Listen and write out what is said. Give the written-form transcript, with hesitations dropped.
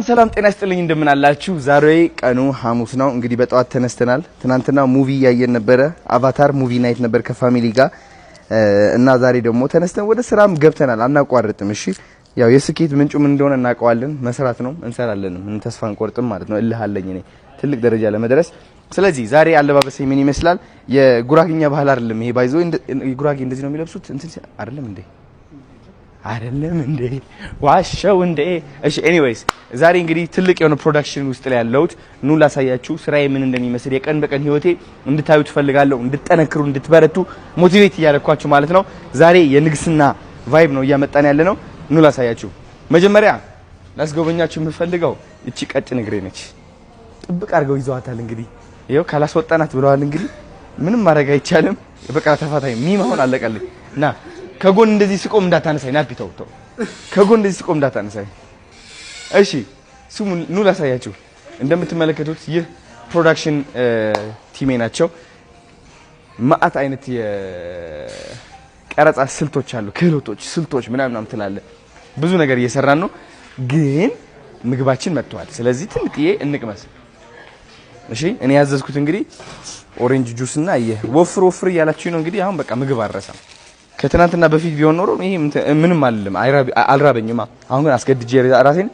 ሰላም ጤና ይስጥልኝ እንደምን አላችሁ? ዛሬ ቀኑ ሐሙስ ነው። እንግዲህ በጠዋት ተነስተናል። ትናንትና ሙቪ ያየን ነበረ። አቫታር ሙቪ ናይት ነበር ከፋሚሊ ጋር እና ዛሬ ደግሞ ተነስተን ወደ ስራም ገብተናል። አናቋርጥም። እሺ ያው የስኬት ምንጩ ምን እንደሆነ እናውቀዋለን። መስራት ነው፣ እንሰራለን። ምን ተስፋ አንቆርጥም ማለት ነው። እልህ አለኝ እኔ ትልቅ ደረጃ ለመድረስ። ስለዚህ ዛሬ አለባበሴ ምን ይመስላል? የጉራጌኛ ባህል አይደለም ይሄ ባይዞ ጉራጌ እንደዚህ ነው የሚለብሱት እንትን አይደለም እንዴ? አይደለም እንዴ? ዋሻው እንዴ? እሺ ኤኒዌይስ ዛሬ እንግዲህ ትልቅ የሆነ ፕሮዳክሽን ውስጥ ላይ ያለሁት ኑ ላሳያችሁ ስራዬ ምን እንደሚመስል የቀን በቀን ህይወቴ እንድታዩ ትፈልጋለሁ። እንድትጠነክሩ እንድትበረቱ ሞቲቬት እያደረኳችሁ ማለት ነው። ዛሬ የንግስና ቫይብ ነው እያመጣን ያለ ነው። ኑ ላሳያችሁ። መጀመሪያ ላስጎበኛችሁ የምፈልገው እቺ ቀጭን እግሬ ነች። ጥብቅ አድርገው ይዘዋታል። እንግዲህ ይሄው ካላስወጣናት ብለዋል። እንግዲህ ምንም ማድረግ አይቻልም። በቃ ተፋታይ ሚም አሁን አለቀልኝ እና ከጎን እንደዚህ ስቆም እንዳታነሳኝ ናፒ ተው ከጎን እንደዚህ ስቆም እንዳታነሳኝ እሺ። ስሙ ኑ ላሳያችሁ። እንደምትመለከቱት ይህ ፕሮዳክሽን ቲሜ ናቸው። ማአት አይነት የቀረጻ ስልቶች አሉ፣ ክህሎቶች፣ ስልቶች ምናምን ትላለ። ብዙ ነገር እየሰራን ነው፣ ግን ምግባችን መጥቷል። ስለዚህ ትንጥዬ እንቅመስ። እሺ እኔ ያዘዝኩት እንግዲህ ኦሬንጅ ጁስ እና ወፍር እያላችሁ ነው። እንግዲህ አሁን በቃ ምግብ አልረሳም። ከትናንትና በፊት ቢሆን ኖሮ ይሄ ምንም አልልም፣ አልራበኝማ። አሁን ግን አስገድጄ ራሴን